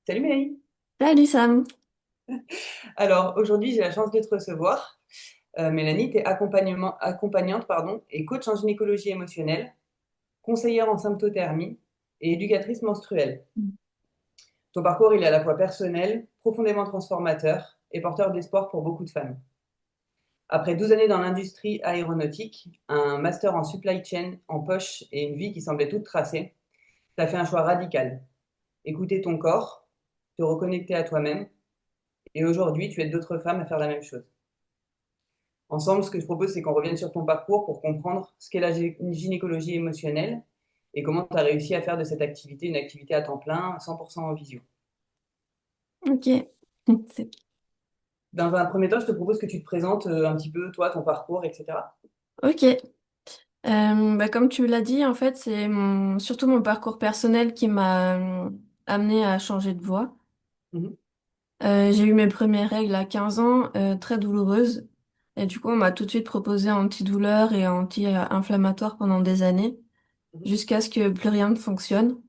Salut Mélanie. Salut Sam. Alors aujourd'hui, j'ai la chance de te recevoir. Mélanie, tu es accompagnante et coach en gynécologie émotionnelle, conseillère en symptothermie et éducatrice menstruelle. Ton parcours, il est à la fois personnel, profondément transformateur et porteur d'espoir pour beaucoup de femmes. Après 12 années dans l'industrie aéronautique, un master en supply chain en poche et une vie qui semblait toute tracée, tu as fait un choix radical. Écouter ton corps, te reconnecter à toi-même et aujourd'hui, tu aides d'autres femmes à faire la même chose. Ensemble, ce que je propose, c'est qu'on revienne sur ton parcours pour comprendre ce qu'est la gynécologie émotionnelle et comment tu as réussi à faire de cette activité une activité à temps plein, 100% en visio. Ok. C'est- Dans un premier temps, je te propose que tu te présentes un petit peu, toi, ton parcours, etc. Ok. Comme tu l'as dit, en fait, c'est surtout mon parcours personnel qui m'a amené à changer de voie. Mhm, J'ai eu mes premières règles à 15 ans, très douloureuses. Et du coup, on m'a tout de suite proposé antidouleur et anti-inflammatoire pendant des années, mhm, jusqu'à ce que plus rien ne fonctionne.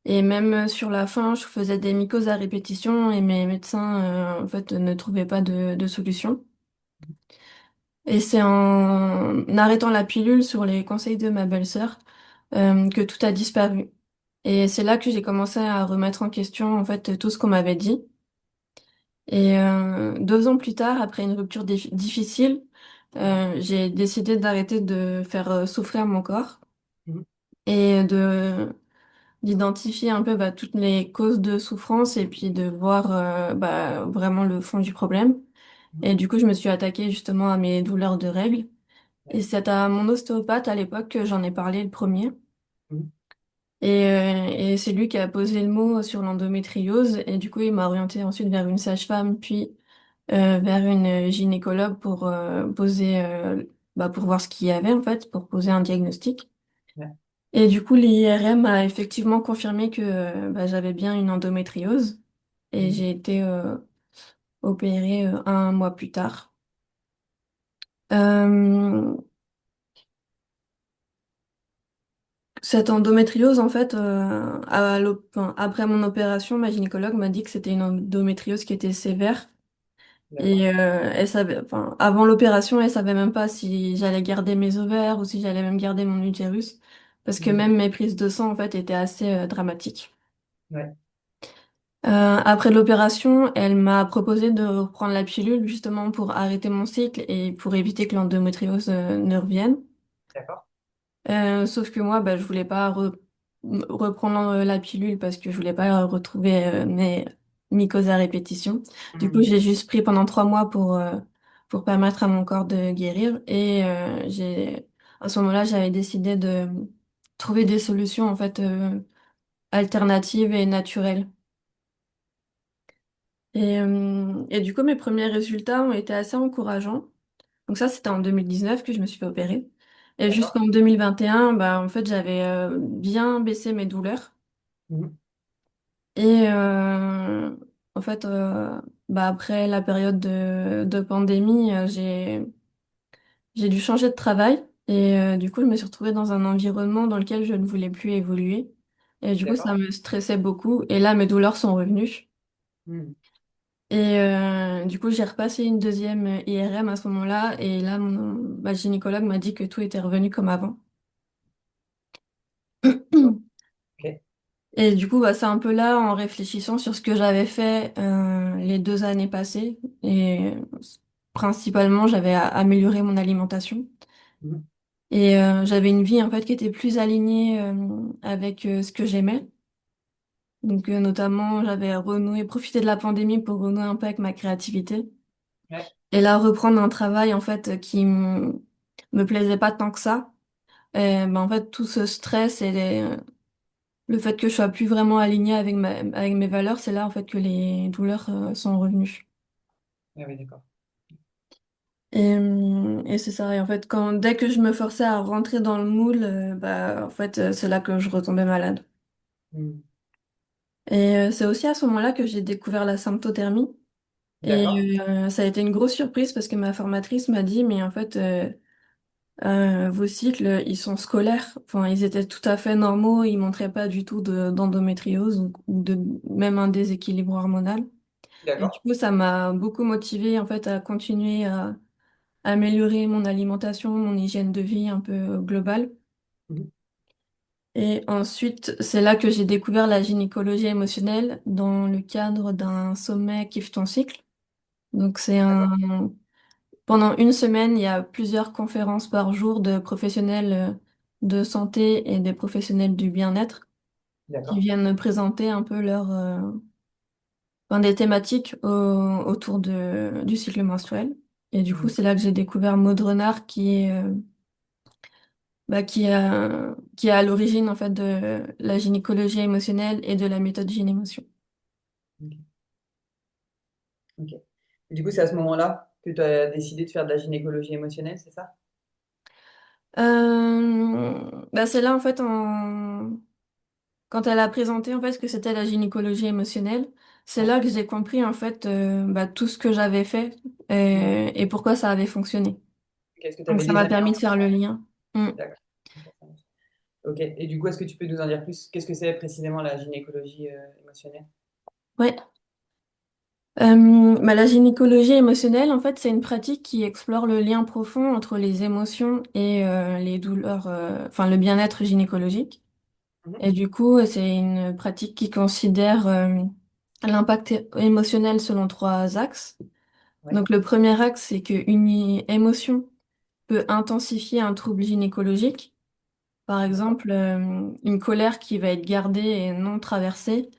Et même sur la fin, je faisais des mycoses à répétition et mes médecins, en fait, ne trouvaient pas de solution. Et c'est en arrêtant la pilule sur les conseils de ma belle-sœur que tout a disparu. Et c'est là que j'ai commencé à remettre en question en fait tout ce qu'on m'avait dit. Et 2 ans plus tard, après une rupture difficile, j'ai décidé d'arrêter de faire souffrir mon corps mhm, et de d'identifier un peu toutes les causes de souffrance et puis de voir vraiment le fond du problème. mhm, Et du coup, je me suis attaquée justement à mes douleurs de règles. Et c'est à mon ostéopathe à l'époque que j'en ai parlé le premier. mhm, Et c'est lui qui a posé le mot sur l'endométriose. Et du coup, il m'a orientée ensuite vers une sage-femme, puis vers une gynécologue pour poser, pour voir ce qu'il y avait en fait, pour poser un diagnostic. ouais, Et du coup, l'IRM a effectivement confirmé que j'avais bien une endométriose. Et mhm, j'ai été opérée 1 mois plus tard. Euh, Cette endométriose, en fait, après mon opération, ma gynécologue m'a dit que c'était une endométriose qui était sévère. Et d'accord. elle savait, enfin, avant l'opération, elle savait même pas si j'allais garder mes ovaires ou si j'allais même garder mon utérus. Parce que Mhm, même mes prises de sang, en fait, étaient assez dramatiques. ouais, Après l'opération, elle m'a proposé de reprendre la pilule justement pour arrêter mon cycle et pour éviter que l'endométriose ne revienne. d'accord. Sauf que moi, je voulais pas reprendre la pilule parce que je voulais pas retrouver mes mycoses à répétition. Du coup, Mhm, j'ai juste pris pendant 3 mois pour permettre à mon corps de guérir. Et à ce moment-là, j'avais décidé de trouver des solutions en fait alternatives et naturelles. Et du coup, mes premiers résultats ont été assez encourageants. Donc ça, c'était en 2019 que je me suis fait opérer. Et d'accord. jusqu'en 2021, en fait, j'avais bien baissé mes douleurs. Mhm, Et en fait, après la période de pandémie, j'ai dû changer de travail. Et du coup, je me suis retrouvée dans un environnement dans lequel je ne voulais plus évoluer. Et du coup, ça d'accord. me stressait beaucoup. Et là, mes douleurs sont revenues. Mhm, Et du coup, j'ai repassé une deuxième IRM à ce moment-là. Et là, ma gynécologue m'a dit que tout était revenu comme avant. d'accord. Ok. Et du coup, c'est un peu là, en réfléchissant sur ce que j'avais fait les 2 années passées. Et principalement, j'avais amélioré mon alimentation. Mhm, Et j'avais une vie, en fait, qui était plus alignée avec ce que j'aimais. Donc, notamment, j'avais renoué, profité de la pandémie pour renouer un peu avec ma créativité. ouais, Et là, reprendre un travail, en fait, qui me plaisait pas tant que ça. Et, en fait, tout ce stress et le fait que je sois plus vraiment alignée avec mes valeurs, c'est là, en fait, que les douleurs sont revenues. ouais, ouais, d'accord. Et c'est ça. Et en fait, dès que je me forçais à rentrer dans le moule, en fait, c'est là que je retombais malade. Mhm, Et c'est aussi à ce moment-là que j'ai découvert la symptothermie. d'accord. Et ça a été une grosse surprise parce que ma formatrice m'a dit, mais en fait, Vos cycles, ils sont scolaires. Enfin, ils étaient tout à fait normaux. Ils montraient pas du tout d'endométriose ou de même un déséquilibre hormonal. Et du D'accord. coup, ça m'a beaucoup motivée en fait à continuer à améliorer mon alimentation, mon hygiène de vie un peu globale. Mhm. Et ensuite, c'est là que j'ai découvert la gynécologie émotionnelle dans le cadre d'un sommet Kiffe ton cycle. Donc D'accord. pendant une semaine, il y a plusieurs conférences par jour de professionnels de santé et des professionnels du bien-être qui D'accord. viennent présenter un peu enfin, des thématiques autour du cycle menstruel. Et du coup, Mhm. c'est là que j'ai découvert Maud Renard qui est à l'origine en fait de la gynécologie émotionnelle et de la méthode gynémotion. Ok. Ok. Et du coup, c'est à ce moment-là que tu as décidé de faire de la gynécologie émotionnelle, c'est ça? C'est là en fait quand elle a présenté en fait ce que c'était la gynécologie émotionnelle, c'est Ouais. là que j'ai compris en fait tout ce que j'avais fait Mhm. et pourquoi ça avait fonctionné. Est-ce que tu Donc avais ça des m'a amis permis en de faire le lien. Mm. D'accord. Ok, ça marche. Ok. Et du coup, est-ce que tu peux nous en dire plus? Qu'est-ce que c'est précisément la gynécologie émotionnelle? Ouais. La gynécologie émotionnelle, en fait, c'est une pratique qui explore le lien profond entre les émotions et les douleurs, enfin le bien-être gynécologique. Mhm. Et du coup, c'est une pratique qui considère l'impact émotionnel selon trois axes. Ouais. Donc le premier axe, c'est qu'une émotion peut intensifier un trouble gynécologique. Par D'accord. exemple, une colère qui va être gardée et non traversée,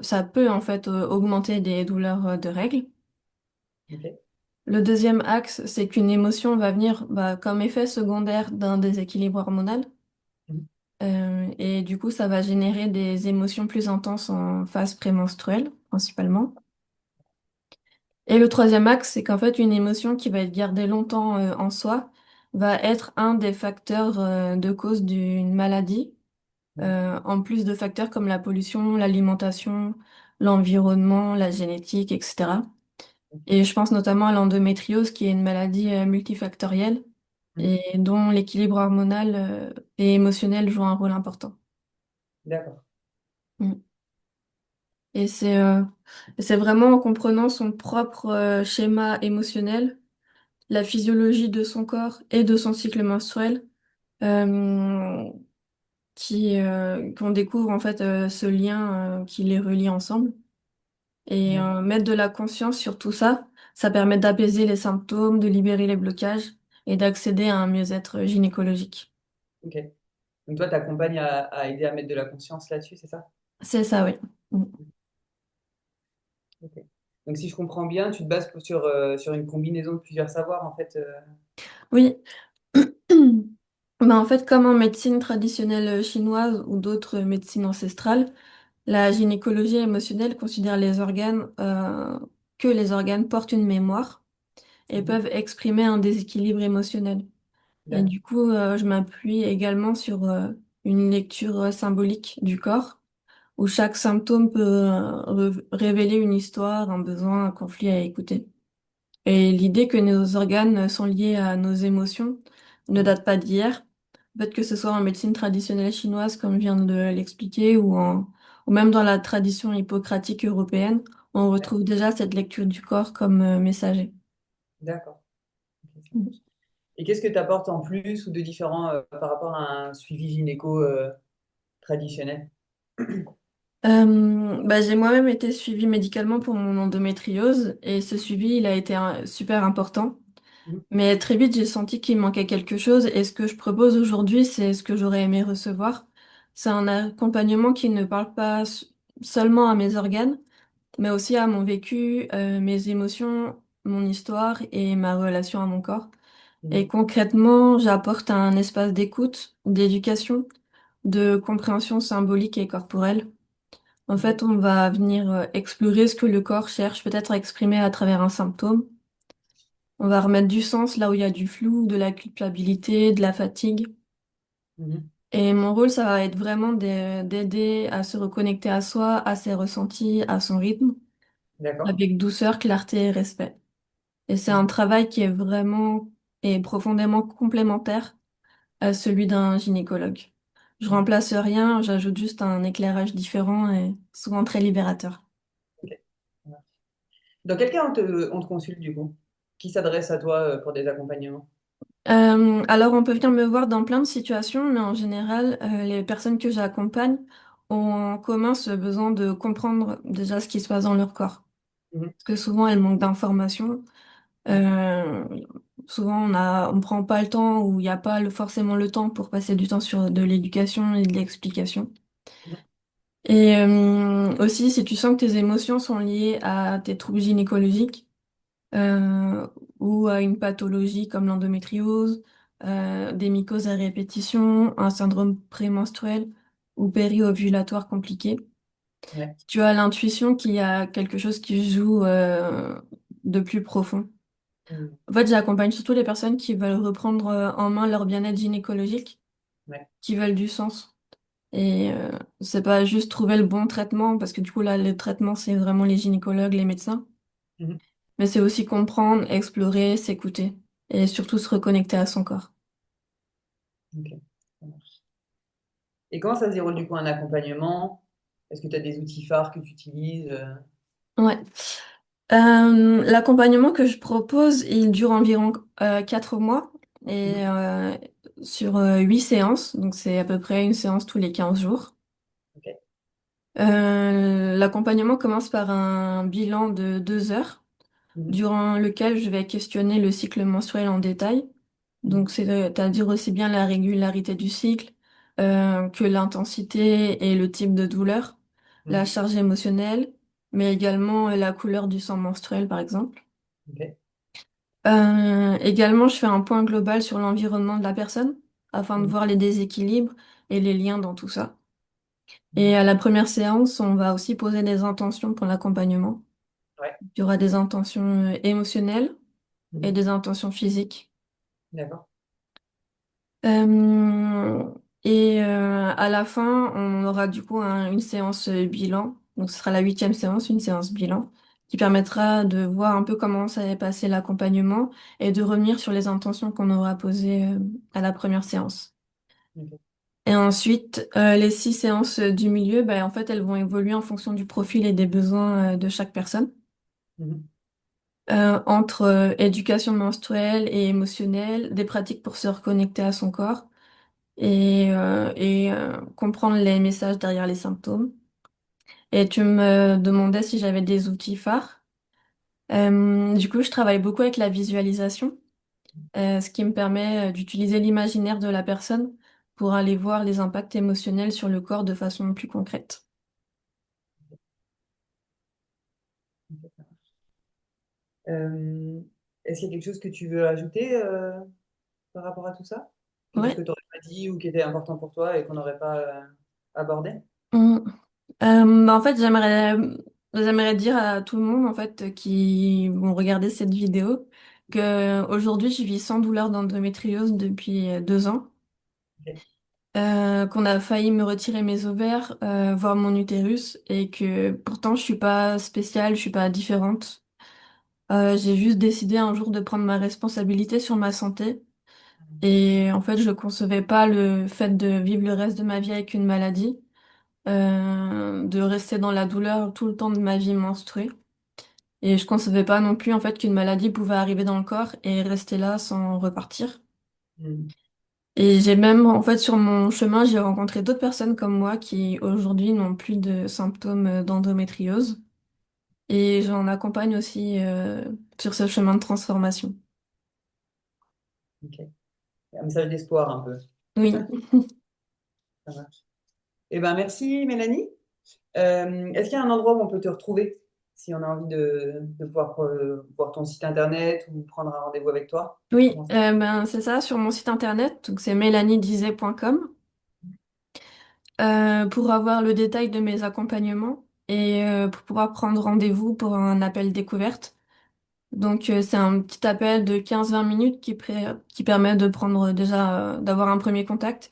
ça peut en fait augmenter des douleurs de règles. Ok. Le deuxième axe, c'est qu'une émotion va venir comme effet secondaire d'un déséquilibre hormonal. Mhm. Et du coup, ça va générer des émotions plus intenses en phase prémenstruelle, principalement. Et le troisième axe, c'est qu'en fait, une émotion qui va être gardée longtemps en soi va être un des facteurs de cause d'une maladie, Mhm. en plus de facteurs comme la pollution, l'alimentation, l'environnement, la génétique, etc. Ok. Et je pense notamment à l'endométriose, qui est une maladie multifactorielle Mhm. et dont l'équilibre hormonal et émotionnel joue un rôle important. D'accord. Mm. Et c'est vraiment en comprenant son propre schéma émotionnel, la physiologie de son corps et de son cycle menstruel, euh, qu'on découvre en fait ce lien qui les relie ensemble. Et D'accord. mettre de la conscience sur tout ça, ça permet d'apaiser les symptômes, de libérer les blocages et d'accéder à un mieux-être gynécologique. Ok. Donc toi, t'accompagnes à aider à mettre de la conscience là-dessus, c'est ça? C'est ça, oui. Mm. Ok. Donc si je comprends bien, tu te bases sur une combinaison de plusieurs savoirs, en fait. Oui. En fait, comme en médecine traditionnelle chinoise ou d'autres médecines ancestrales, la gynécologie émotionnelle considère que les organes portent une mémoire et Mhm. peuvent exprimer un déséquilibre émotionnel. Et D'accord. du coup, je m'appuie également sur une lecture symbolique du corps, où chaque symptôme peut révéler une histoire, un besoin, un conflit à écouter. Et l'idée que nos organes sont liés à nos émotions ne Mhm. date pas d'hier. Peut-être que ce soit en médecine traditionnelle chinoise, comme je viens de l'expliquer, ou même dans la tradition hippocratique européenne, on retrouve déjà cette lecture du corps comme messager. D'accord. Ok, ça marche. Et qu'est-ce que tu apportes en plus ou de différent par rapport à un suivi gynéco traditionnel? J'ai moi-même été suivie médicalement pour mon endométriose et ce suivi, il a été super important. Mhm. Mais très vite, j'ai senti qu'il manquait quelque chose et ce que je propose aujourd'hui, c'est ce que j'aurais aimé recevoir. C'est un accompagnement qui ne parle pas seulement à mes organes, mais aussi à mon vécu, mes émotions, mon histoire et ma relation à mon corps. Et Mhm. concrètement, j'apporte un espace d'écoute, d'éducation, de compréhension symbolique et corporelle. En Ok. fait, on va venir explorer ce que le corps cherche peut-être à exprimer à travers un symptôme. On va remettre du sens là où il y a du flou, de la culpabilité, de la fatigue. Mhm. Et mon rôle, ça va être vraiment d'aider à se reconnecter à soi, à ses ressentis, à son rythme, D'accord. avec douceur, clarté et respect. Et c'est un Ok. travail qui est vraiment est profondément complémentaire à celui d'un gynécologue. Je Mhm. remplace rien, j'ajoute juste un éclairage différent et souvent très libérateur. Ok. Dans quel cas on te consulte du coup? Qui s'adresse à toi pour des accompagnements? Alors, on peut venir me voir dans plein de situations, mais en général, les personnes que j'accompagne ont en commun ce besoin de comprendre déjà ce qui se passe dans leur corps. Mhm. Parce que souvent, elles manquent d'informations. Mhm. Euh, Souvent, on prend pas le temps ou il n'y a pas forcément le temps pour passer du temps sur de l'éducation et de l'explication. Mhm. Et aussi, si tu sens que tes émotions sont liées à tes troubles gynécologiques, euh, ou à une pathologie comme l'endométriose, des mycoses à répétition, un syndrome prémenstruel ou péri-ovulatoire compliqué. Ouais. Tu as l'intuition qu'il y a quelque chose qui joue de plus profond. Mhm. En fait, j'accompagne surtout les personnes qui veulent reprendre en main leur bien-être gynécologique, Ouais. qui veulent du sens. Et c'est pas juste trouver le bon traitement, parce que du coup, là, le traitement, c'est vraiment les gynécologues, les médecins. Mhm. Mais c'est aussi comprendre, explorer, s'écouter et surtout se reconnecter à son corps. Ok. Ça marche. Et comment ça se déroule du coup un accompagnement? Est-ce que tu as des outils phares que tu utilises? Ouais. L'accompagnement que je propose, il dure environ 4 mois Mhm. et sur 8 séances, donc c'est à peu près une séance tous les 15 jours. Ok. L'accompagnement commence par un bilan de 2 heures, Mhm. durant lequel je vais questionner le cycle menstruel en détail. Mhm. Donc, c'est-à-dire aussi bien la régularité du cycle, que l'intensité et le type de douleur, la Mhm. charge émotionnelle, mais également la couleur du sang menstruel, par exemple. Ok. Également, je fais un point global sur l'environnement de la personne, afin de Mhm. voir les déséquilibres et les liens dans tout ça. Mhm. Et à la première séance, on va aussi poser des intentions pour l'accompagnement. Ouais. Il y aura des intentions émotionnelles et Mhm. des intentions physiques. D'accord. Euh, à la fin, on aura du coup une séance bilan. Donc ce sera la 8e séance, une séance bilan, qui permettra de voir un peu comment s'est passé l'accompagnement et de revenir sur les intentions qu'on aura posées à la première séance. Ok. Et ensuite, les 6 séances du milieu, ben, en fait, elles vont évoluer en fonction du profil et des besoins de chaque personne. Mhm. Entre éducation menstruelle et émotionnelle, des pratiques pour se reconnecter à son corps et comprendre les messages derrière les symptômes. Et tu me demandais si j'avais des outils phares. Du coup, je travaille beaucoup avec la visualisation, ce qui me permet d'utiliser l'imaginaire de la personne pour aller voir les impacts émotionnels sur le corps de façon plus concrète. Euh, Est-ce qu'il y a quelque chose que tu veux ajouter par rapport à tout ça? Quelque chose que Ouais. tu n'aurais pas dit ou qui était important pour toi et qu'on n'aurait pas abordé? Mm. En fait, j'aimerais dire à tout le monde en fait qui vont regarder cette vidéo que aujourd'hui je vis sans douleur d'endométriose depuis 2 ans, Ok. qu'on a failli me retirer mes ovaires, voire mon utérus, et que pourtant je suis pas spéciale, je suis pas différente. J'ai juste décidé un jour de prendre ma responsabilité sur ma santé, et en fait je concevais pas le fait de vivre le reste de ma vie avec une maladie, de rester dans la douleur tout le temps de ma vie menstruée. Et je concevais pas non plus en fait qu'une maladie pouvait arriver dans le corps et rester là sans repartir. Mhm. Et j'ai même en fait sur mon chemin, j'ai rencontré d'autres personnes comme moi qui aujourd'hui n'ont plus de symptômes d'endométriose. Et j'en accompagne aussi sur ce chemin de transformation. Ok. Un message d'espoir un peu. Oui, Ça marche. Eh ben, merci Mélanie. Est-ce qu'il y a un endroit où on peut te retrouver si on a envie de pouvoir voir ton site internet ou prendre un rendez-vous avec toi? oui, Comment ça? ben c'est ça sur mon site internet, donc c'est mélaniedizet.com. Pour avoir le détail de mes accompagnements et pour pouvoir prendre rendez-vous pour un appel découverte. Donc c'est un petit appel de 15-20 minutes qui permet de prendre déjà d'avoir un premier contact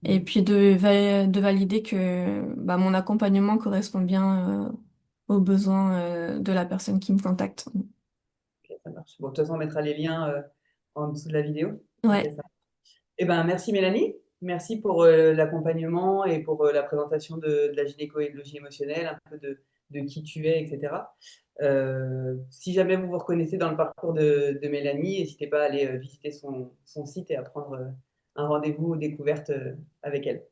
et Mhm. puis de valider que bah, mon accompagnement correspond bien aux besoins de la personne qui me contacte. Ok, ça marche. Bon, de toute façon, on mettra les liens en dessous de la vidéo. Ok, Ouais, ça. Eh ben, merci Mélanie. Merci pour l'accompagnement et pour la présentation de la gynécologie émotionnelle, un peu de qui tu es, etc. Si jamais vous vous reconnaissez dans le parcours de Mélanie, n'hésitez pas à aller visiter son site et à prendre un rendez-vous découverte avec elle.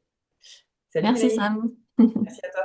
Salut merci Mélanie. Sam. Merci à toi.